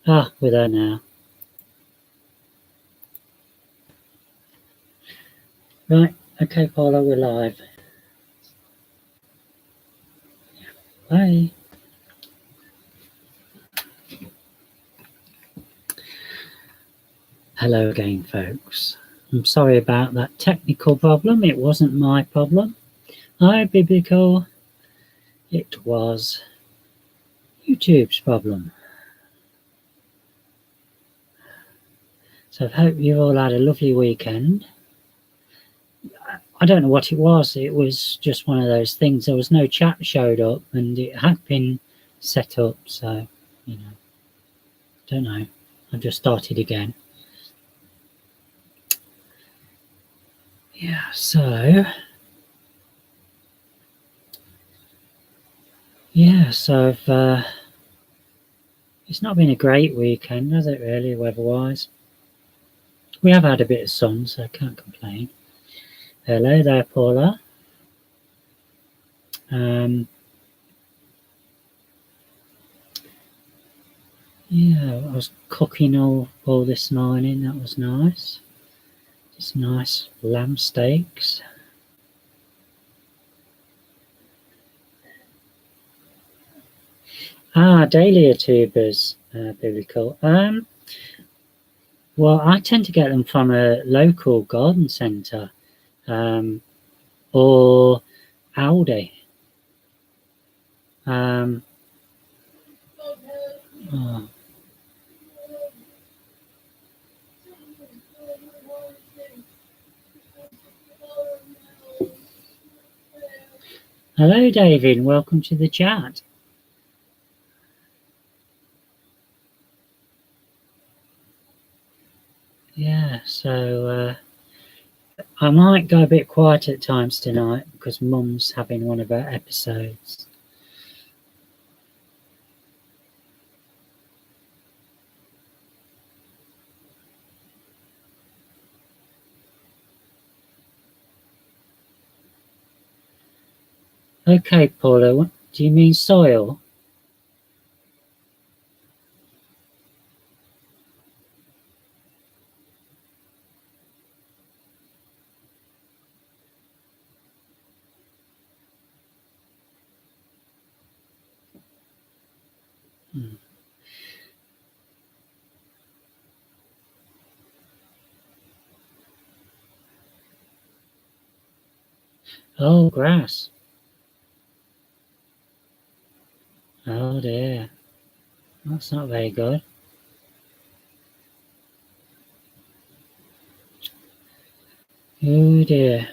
With her now. Right, okay, Paula, we're live. Bye. Hello again, folks. I'm sorry about that technical problem. It wasn't my problem. Hi, Biblical. It was YouTube's problem. So I hope you've all had a lovely weekend. I don't know what it was. It was just one of those things. There was no chat showed up, and it had been set up. So, don't know. I've just started again. Yeah, so it's not been a great weekend, has it, really, weather-wise? We have had a bit of sun, so I can't complain. Hello there, Paula. Yeah, I was cooking all this morning. That was nice. Just nice lamb steaks. Dahlia tubers, Biblical. Well, I tend to get them from a local garden centre, or Aldi. Hello, David. Welcome to the chat. Yeah, so I might go a bit quiet at times tonight because Mum's having one of her episodes. Okay, Paula, what do you mean soil? Oh, grass. Oh dear. That's not very good. Oh dear.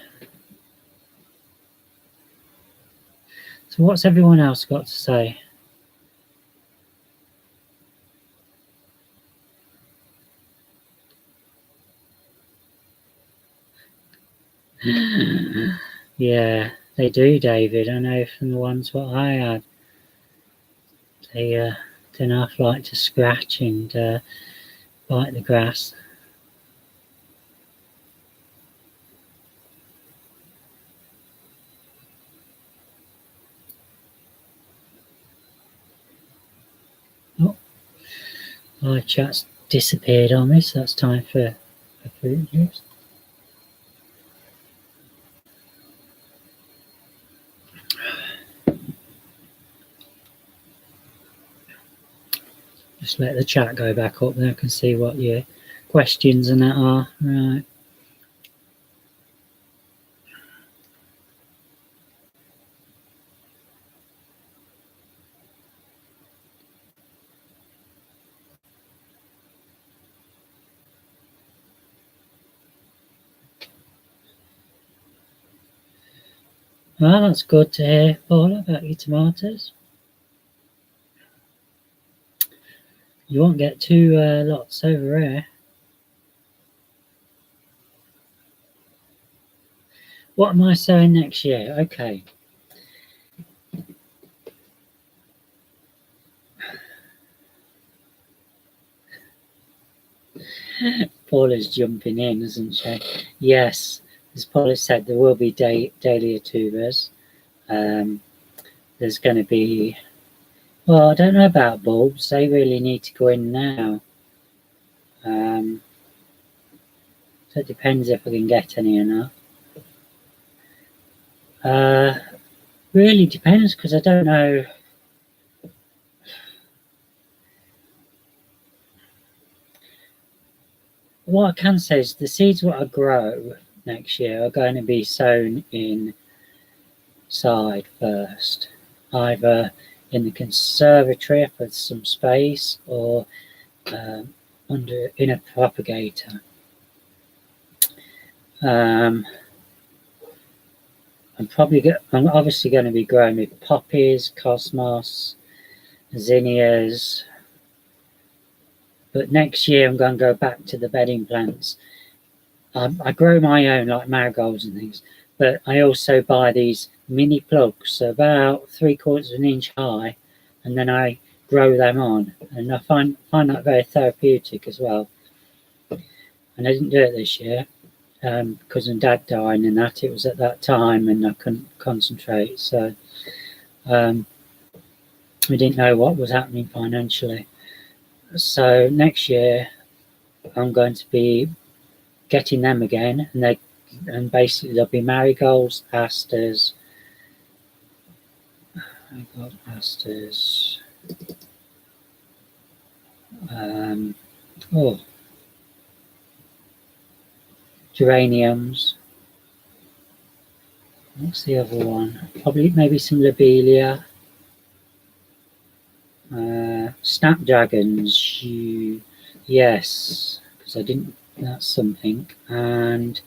So what's everyone else got to say? Yeah, they do, David. I know from the ones what I had. They don't half like to scratch and bite the grass. Oh, my chat's disappeared on me, so that's time for fruit juice. Just let the chat go back up there. I can see what your questions and that are. Right. Well, that's good to hear, Paula, about your tomatoes. You won't get too lots over here. What am I sowing next year? Okay. Paula's jumping in, isn't she? Yes, as Paula said, there will be Dahlia tubers. There's going to be, Well, I don't know about bulbs. They really need to go in now. So it depends if I can get any or not. Really depends, because I don't know. What I can say is the seeds what I grow next year are going to be sown inside first, either in the conservatory if there's some space, or in a propagator. I'm obviously going to be growing with poppies, cosmos, zinnias, but next year I'm going to go back to the bedding plants. I grow my own, like marigolds and things, but I also buy these mini plugs, so about 3/4 of an inch high, and then I grow them on, and I find that very therapeutic as well. And I didn't do it this year because of Dad dying and that. It was at that time, and I couldn't concentrate, so we didn't know what was happening financially. So next year I'm going to be getting them again, and basically there'll be marigolds, asters, geraniums. What's the other one? Probably maybe some lobelia, snapdragons. Yes, because I didn't. That's something. And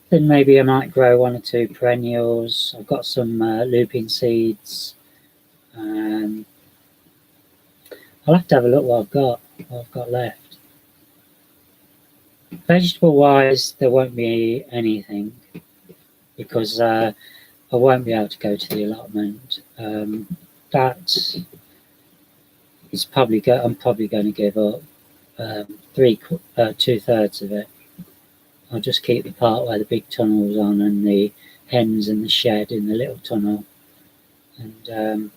then maybe I might grow 1 or 2 perennials. I've got some lupin seeds. I'll have to have a look what I've got left. Vegetable wise, there won't be anything because I won't be able to go to the allotment. That is probably I'm probably going to give up 2/3 of it. I'll just keep the part where the big tunnel was on, and the hens and the shed in the little tunnel, and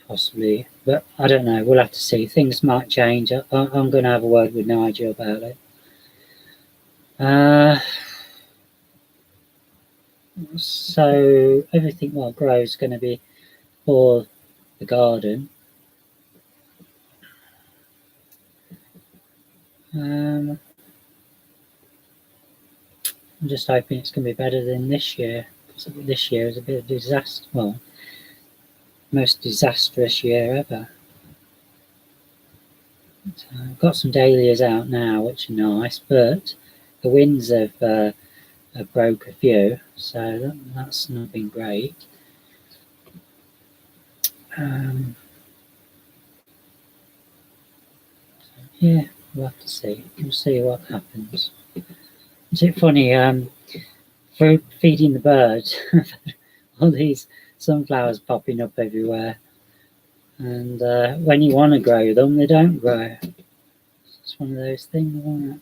possibly, but I don't know. We'll have to see. Things might change. I'm going to have a word with Nigel about it. So everything what grows is going to be for the garden. I'm just hoping it's going to be better than this year. This year is a bit of a disaster. Well, most disastrous year ever. So I've got some dahlias out now, which are nice, but the winds have broke a few, so that's not been great. Yeah, we'll have to see. We'll see what happens. Is it funny? For feeding the birds, all these sunflowers popping up everywhere, and when you want to grow them, they don't grow. It's one of those things, isn't it?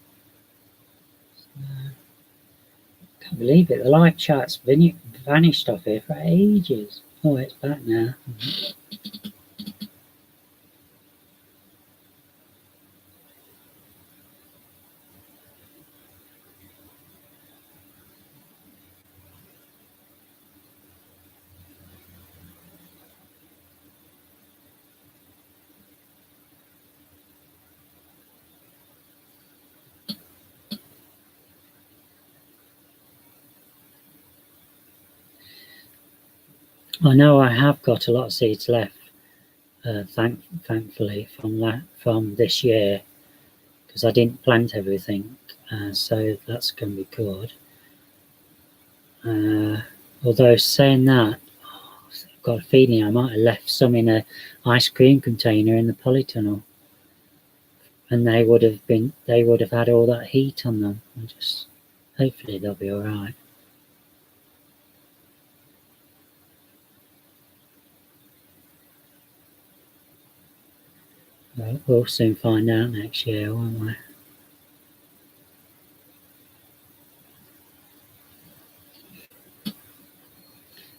Can't believe it. The live chat's vanished off here for ages. Oh, it's back now. I know I have got a lot of seeds left, thankfully, from this year, because I didn't plant everything, so that's going to be good. Although saying that, I've got a feeling I might have left some in an ice cream container in the polytunnel, and they would have had all that heat on them. Hopefully they'll be all right. We'll soon find out next year, won't we?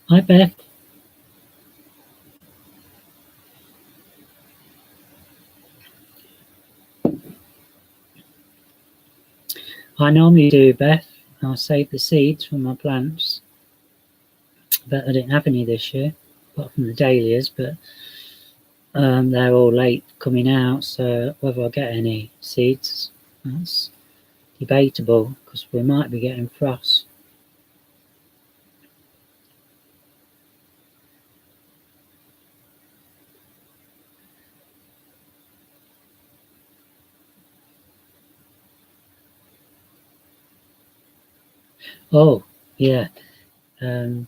Hi, Beth. I normally do, Beth. I'll save the seeds from my plants, but I didn't have any this year, apart from the dahlias, but they're all late coming out, so whether I get any seeds, that's debatable, because we might be getting frost. Oh, yeah. I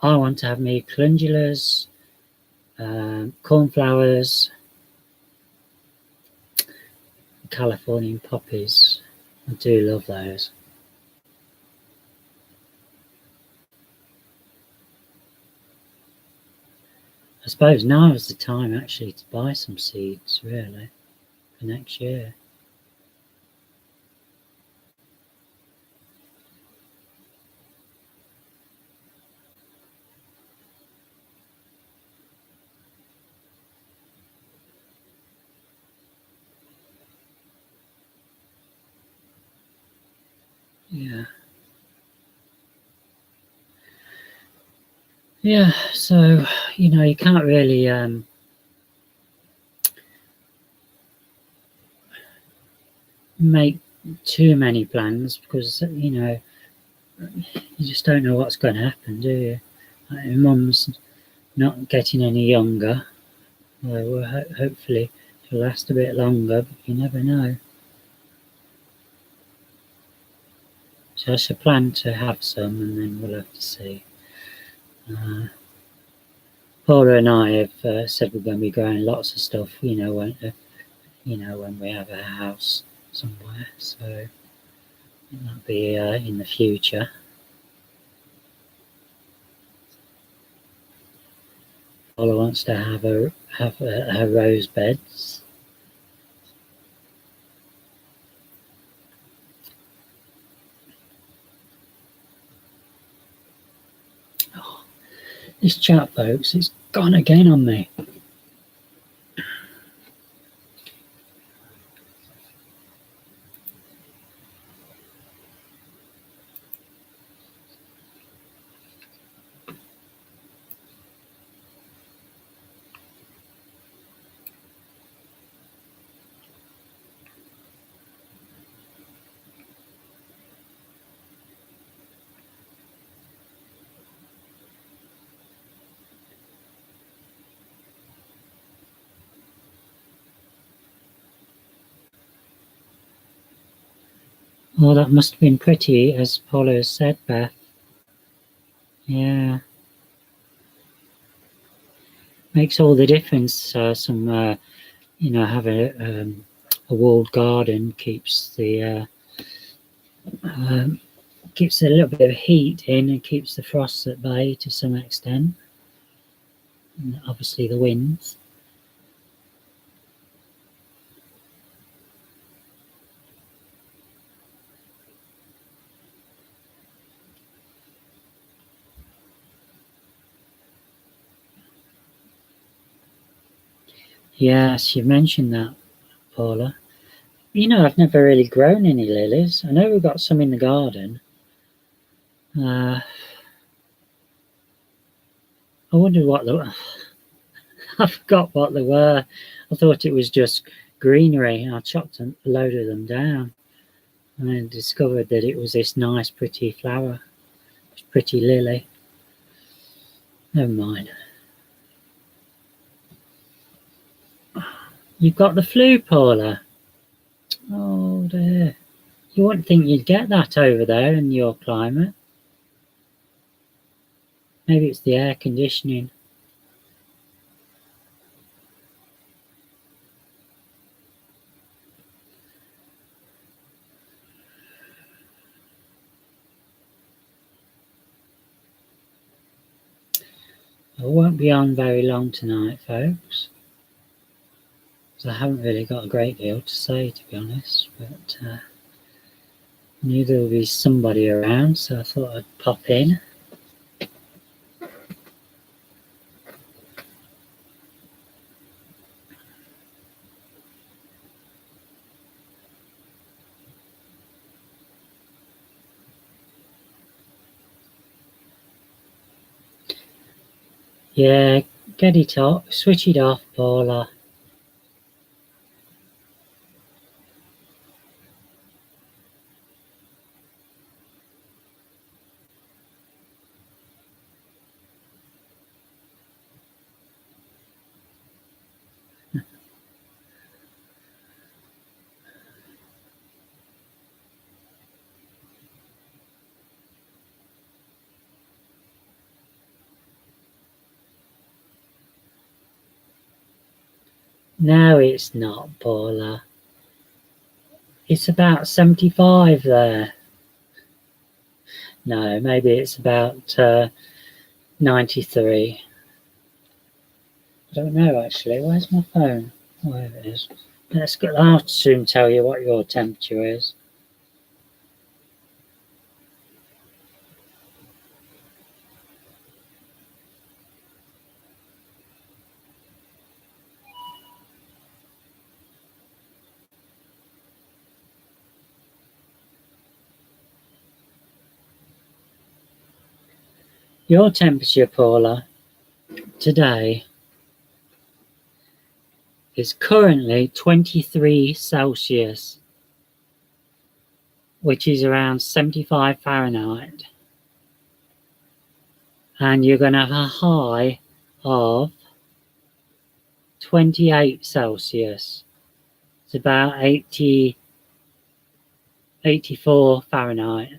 want to have me calendulas, cornflowers, Californian poppies. I do love those. I suppose now is the time actually to buy some seeds, really, for next year. Yeah. Yeah, so, you can't really make too many plans because, you just don't know what's going to happen, do you? Like, my mum's not getting any younger. Well, hopefully she'll last a bit longer, but you never know. So I should plan to have some, and then we'll have to see. Paula and I have said we're going to be growing lots of stuff, when we have a house somewhere. So that'll be in the future. Paula wants to have her rose beds. Oh, this chat, folks, it's gone again on me. Oh, that must have been pretty, as Paula has said, Beth. Yeah. Makes all the difference. Some, have a walled garden keeps keeps a little bit of heat in and keeps the frosts at bay to some extent. And obviously the winds. Yes, you mentioned that, Paula. I've never really grown any lilies. I know we've got some in the garden. I wondered what I forgot what they were. I thought it was just greenery. I chopped a load of them down and then discovered that it was this nice, pretty flower, pretty lily. Never mind. You've got the flu, Paula. Oh dear. You wouldn't think you'd get that over there in your climate. Maybe it's the air conditioning. I won't be on very long tonight, folks. I haven't really got a great deal to say, to be honest, but I knew there would be somebody around, so I thought I'd pop in. Yeah, get it off, switch it off, Paula. No, it's not, Paula. It's about 75 there. No, maybe it's about 93. I don't know, actually. Where's my phone? Oh, there it is. I'll soon tell you what your temperature is. Your temperature, Paula, today is currently 23 Celsius, which is around 75 Fahrenheit. And you're going to have a high of 28 Celsius. It's about 84 Fahrenheit.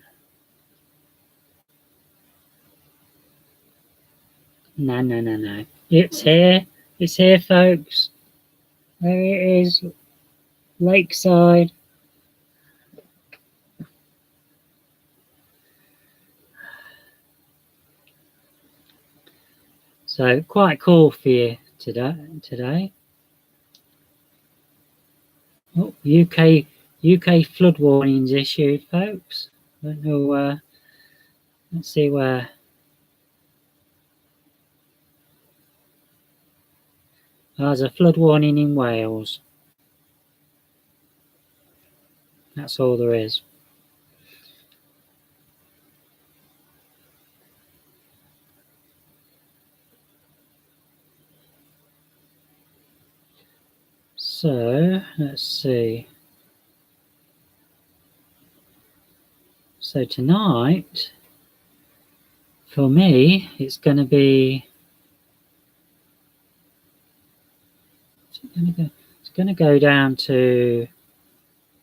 No. It's here. It's here, folks. There it is. Lakeside. So quite cool for you today. Oh, UK flood warnings issued, folks. Don't know. Let's see where. There's a flood warning in Wales. That's all there is. So let's see. So tonight, for me, it's going to be. It's going to go down to.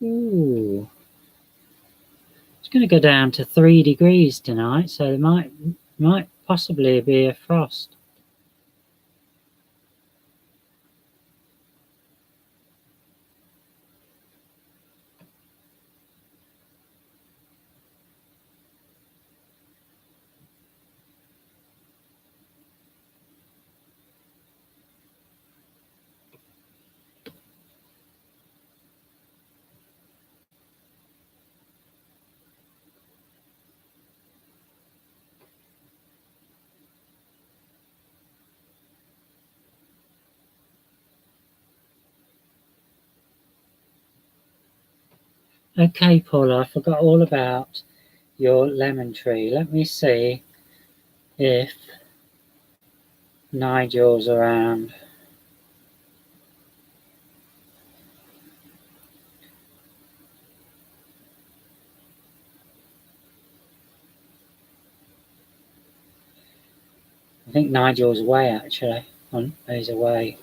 Ooh. It's going to go down to 3 degrees tonight, so there might possibly be a frost. Okay, Paula, I forgot all about your lemon tree. Let me see if Nigel's around. I think Nigel's away, actually. He's away.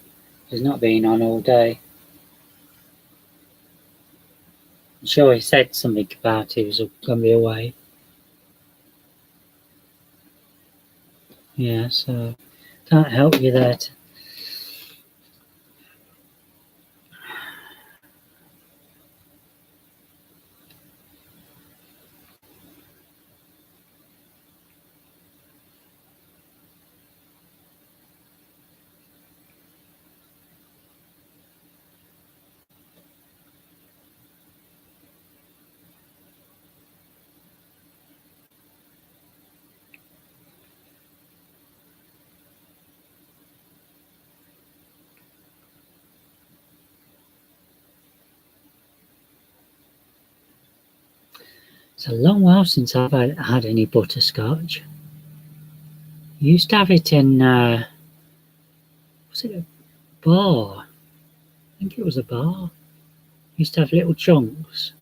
He's not been on all day. I'm sure he said something about he was going to be away. Yeah, so can't help you there. It's a long while since I've had any butterscotch. I used to have it in Was it a bar? I think it was a bar. Used to have little chunks.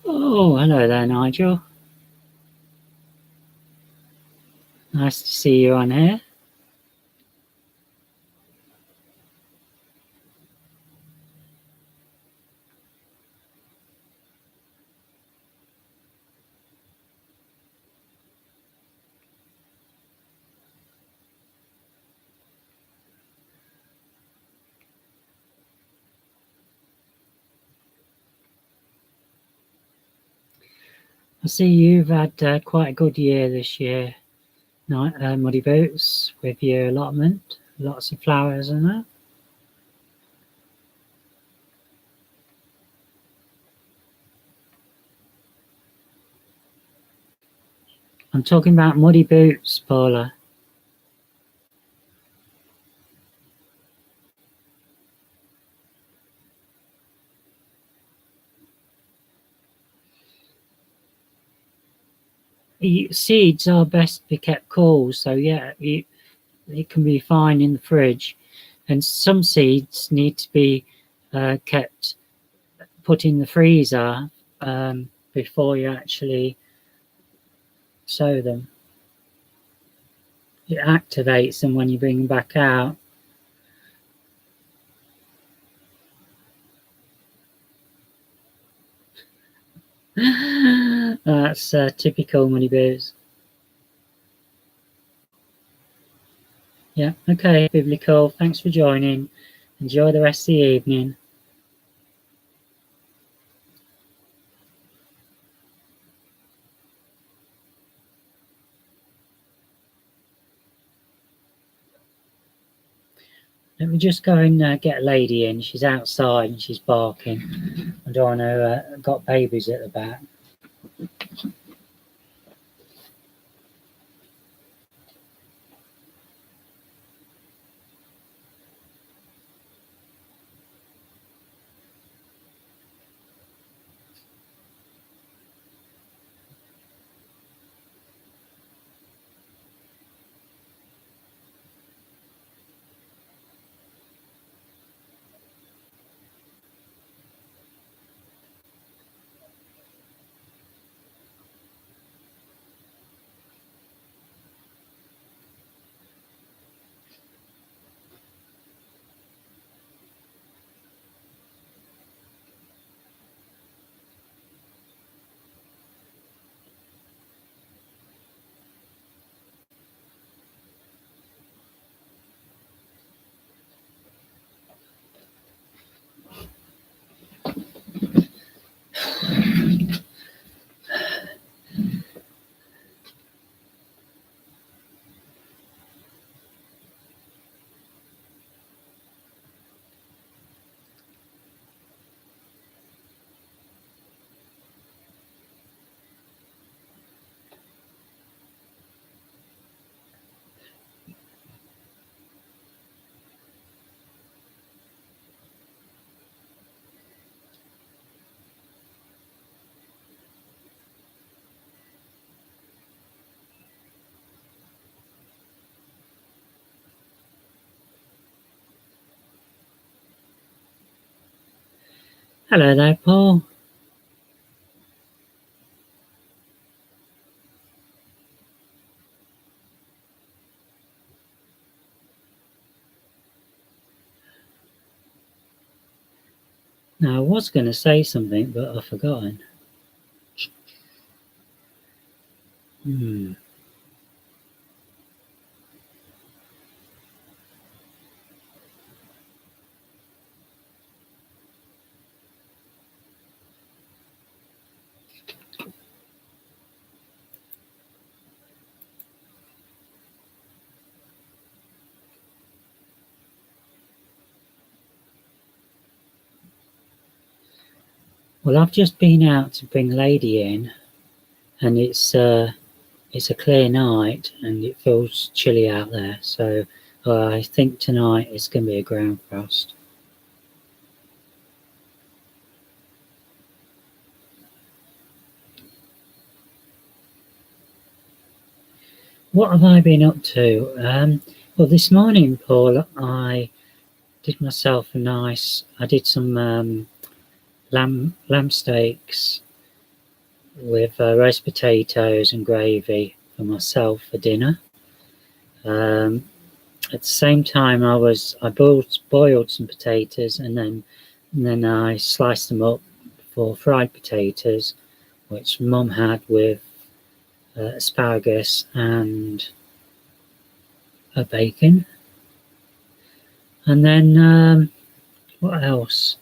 Oh, hello there, Nigel. Nice to see you on here. I see you've had quite a good year this year, Muddy Boots, with your allotment. Lots of flowers and that. I'm talking about Muddy Boots, Paula. Seeds are best to be kept cool, so yeah, it can be fine in the fridge. And some seeds need to be kept put in the freezer before you actually sow them. It activates them when you bring them back out. That's typical Money Boots. Yeah, okay, Biblical. Thanks for joining. Enjoy the rest of the evening. Let me just go and get a lady in. She's outside and she's barking. I don't know, got babies at the back. Hello there, Paul. Now, I was going to say something, but I've forgotten. Well, I've just been out to bring Lady in, and it's a clear night, and it feels chilly out there. So I think tonight it's going to be a ground frost. What have I been up to? Well, this morning, Paul, I did myself a nice. I did some lamb steaks with roast potatoes and gravy for myself for dinner. At the same time, I boiled some potatoes, and then I sliced them up for fried potatoes, which Mum had with asparagus and a bacon. And then what else?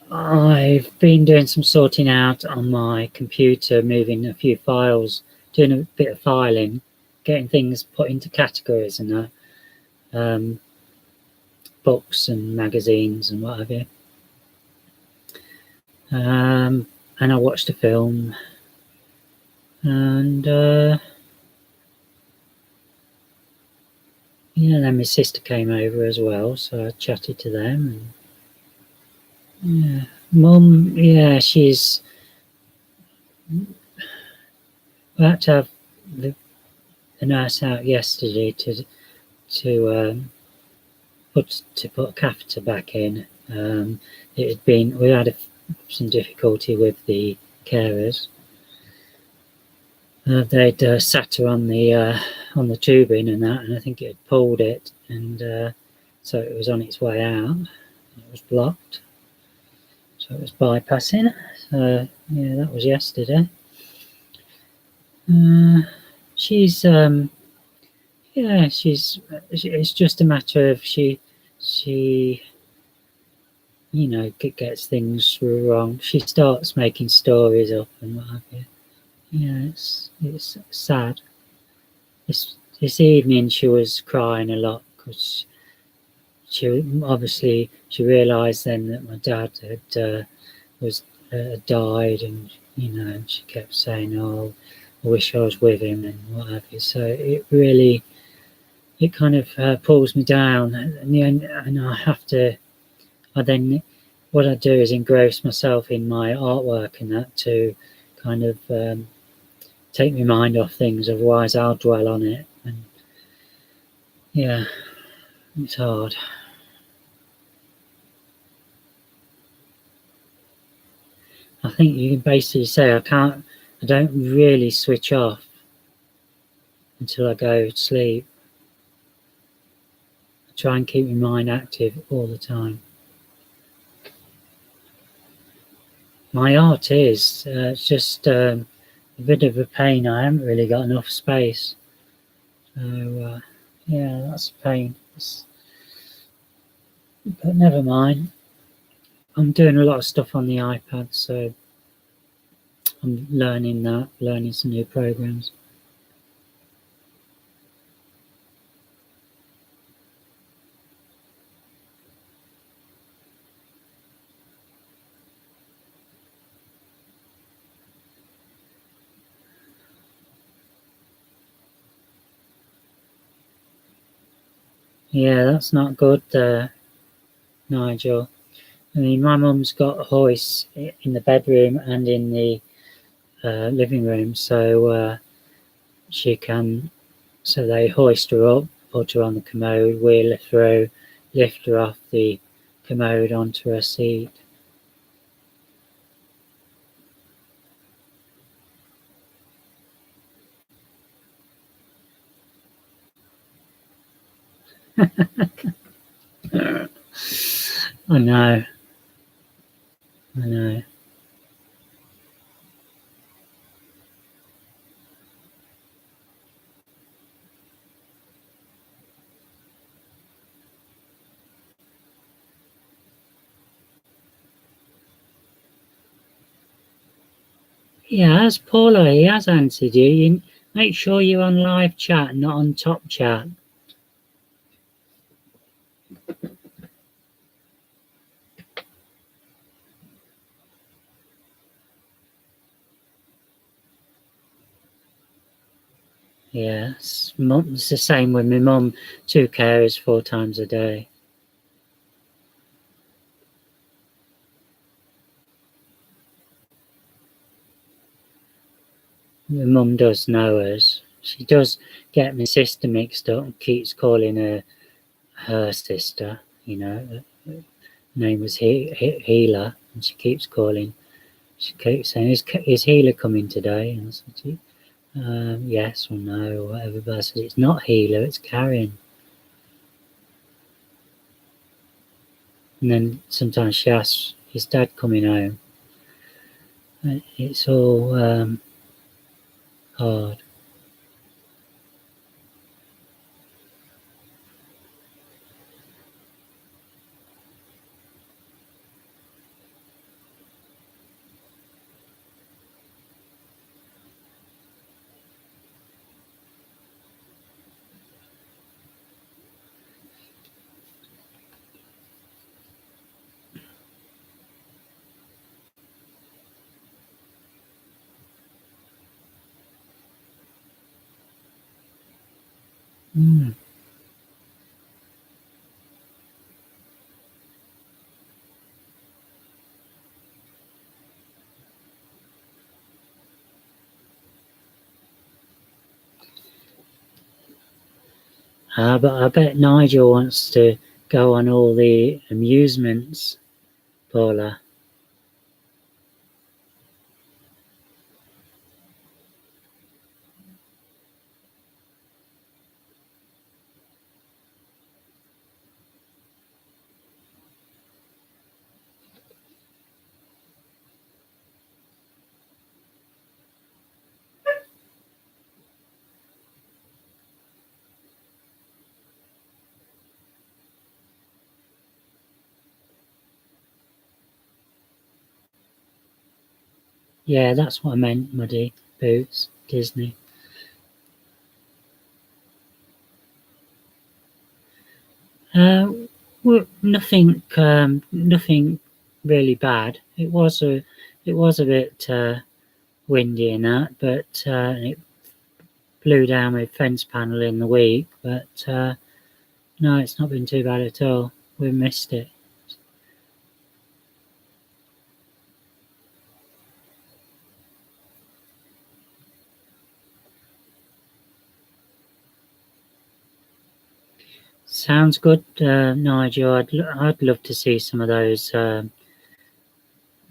I've been doing some sorting out on my computer, moving a few files, doing a bit of filing, getting things put into categories and that, books and magazines and what have you. And I watched a film, and then my sister came over as well, so I chatted to them. And yeah, Mum, yeah, we had to have the nurse out yesterday to put a catheter back in. We had some difficulty with the carers. They'd sat her on the tubing and that, and I think it had pulled it, and so it was on its way out. It was blocked, so it was bypassing. So yeah, that was yesterday. She's it's just a matter of she gets things wrong. She starts making stories up and what have you. Yeah, it's sad. This evening she was crying a lot because she realised then that my dad had died, and and she kept saying, "Oh, I wish I was with him," and what have you. So it kind of pulls me down, and I have to. What I do is engross myself in my artwork and that to kind of take my mind off things. Otherwise, I'll dwell on it, and yeah, it's hard. I think you can basically say I don't really switch off until I go to sleep. I try and keep my mind active all the time. My art is it's just a bit of a pain. I haven't really got enough space. So yeah, that's a pain. But never mind. I'm doing a lot of stuff on the iPad, so I'm learning some new programs. Yeah, that's not good, Nigel. I mean, my mum's got hoists in the bedroom and in the living room, so they hoist her up, put her on the commode, wheel her through, lift her off the commode onto her seat. I know. He has, Paula, he has answered you. You make sure you're on live chat, not on top chat. Yeah, it's the same with my mum. 2 carers 4 times a day. My mum does know us. She does get my sister mixed up and keeps calling her sister. You know, her name was Healer, and she keeps calling. She keeps saying, "Is Healer coming today?" And I said, "Yes" or "No" or whatever. But I said, "It's not Healer, it's Karen." And then sometimes she asks, "Is Dad coming home?" It's all hard. Mm. But I bet Nigel wants to go on all the amusements, Paula. Yeah, that's what I meant, Muddy Boots, Disney. Uh, nothing really bad. It was a bit windy and that, but it blew down my fence panel in the week. But no, it's not been too bad at all. We missed it. Sounds good, Nigel. I'd love to see some of those.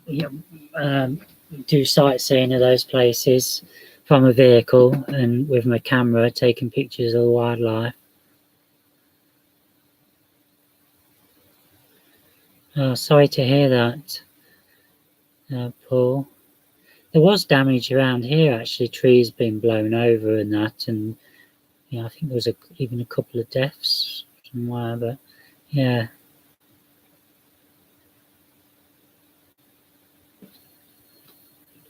Yeah, um, do sightseeing of those places from a vehicle and with my camera taking pictures of the wildlife. Oh, sorry to hear that, Paul. There was damage around here actually, trees being blown over and that, and I think there was even a couple of deaths somewhere. But yeah,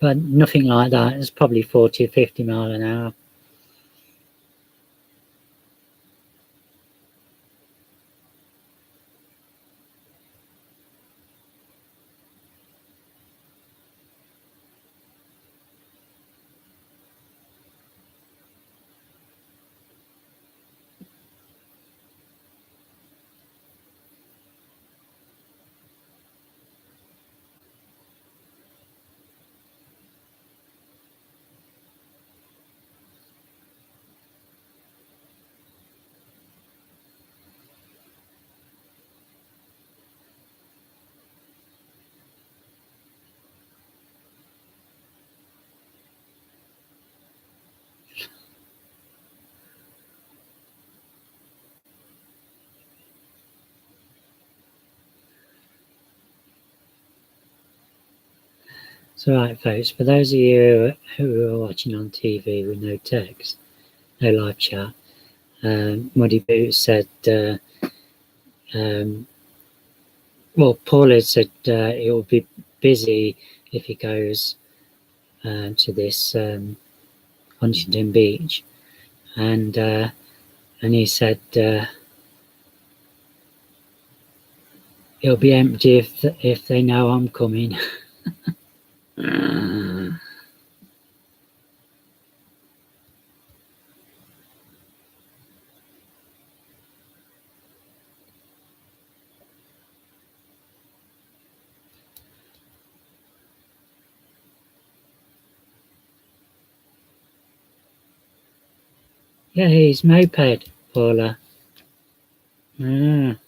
but nothing like that. It's probably 40 or 50 mile an hour. So right, folks. For those of you who are watching on TV with no text, no live chat, Muddy Boots said. Um, well, Paul had said it will be busy if he goes to this Huntington Beach, and he said it'll be empty if they know I'm coming. Yeah, his moped, Paula. Mm.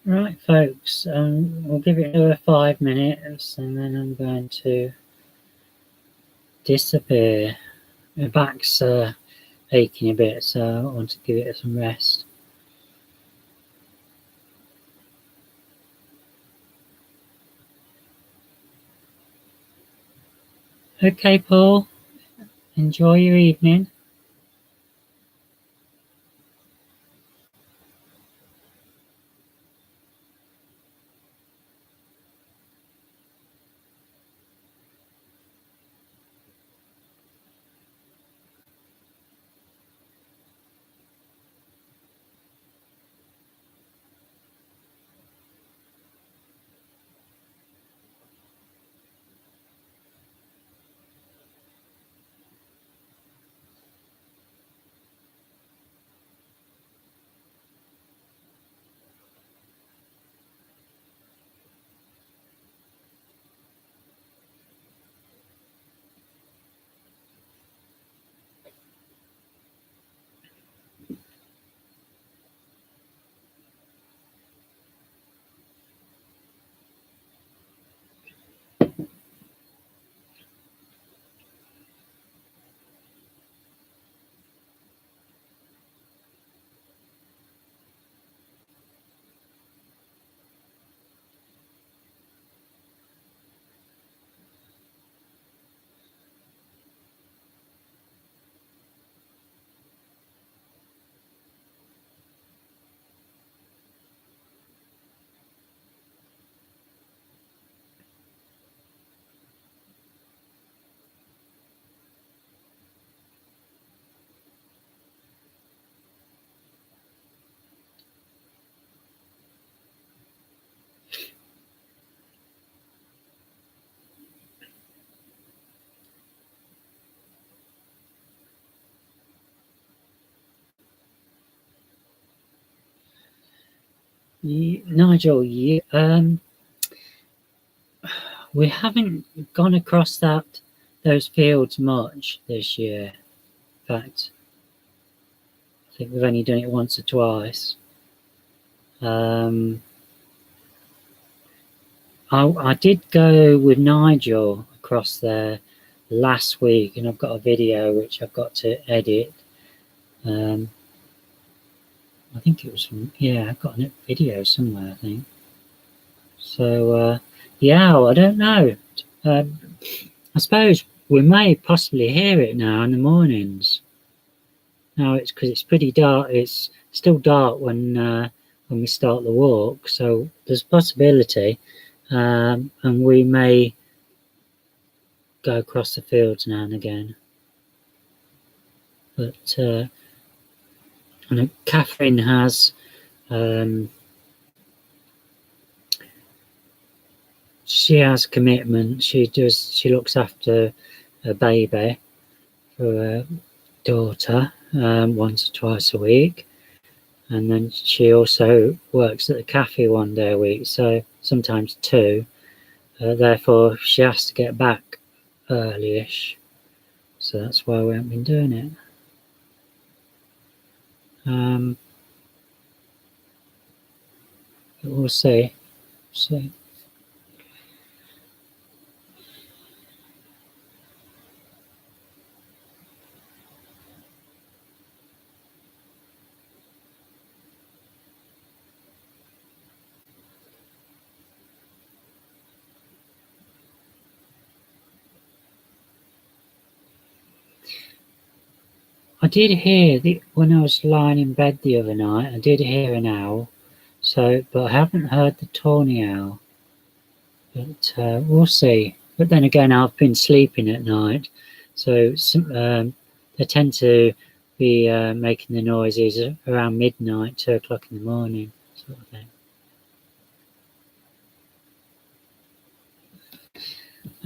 Right, folks, we'll give it another 5 minutes and then I'm going to disappear. My back's aching a bit, so I want to give it some rest. Okay, Paul, enjoy your evening. Nigel, we haven't gone across those fields much this year. In fact, I think we've only done it once or twice. I did go with Nigel across there last week, and I've got a video which I've got to edit. I think it was I've got a video somewhere, I think. So, I don't know. I suppose we may possibly hear it now in the mornings. Now it's because it's pretty dark. It's still dark when we start the walk, so there's a possibility, and we may go across the fields now and again. But I know Catherine has she has commitment. She looks after a baby for her daughter once or twice a week, and then she also works at the cafe one day a week, so sometimes two. Therefore, she has to get back early-ish, so that's why we haven't been doing it. We'll see. I did hear when I was lying in bed the other night, I did hear an owl. But I haven't heard the tawny owl. But we'll see. But then again, I've been sleeping at night, so they tend to be making the noises around midnight, 2 o'clock in the morning, sort of thing.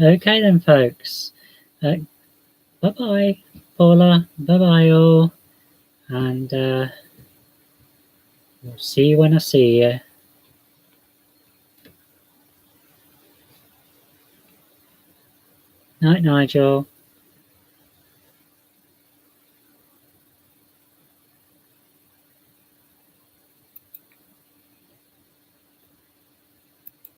Okay then, folks. Bye-bye, Paula. Bye-bye, all. And we'll see you when I see you. Night, Nigel.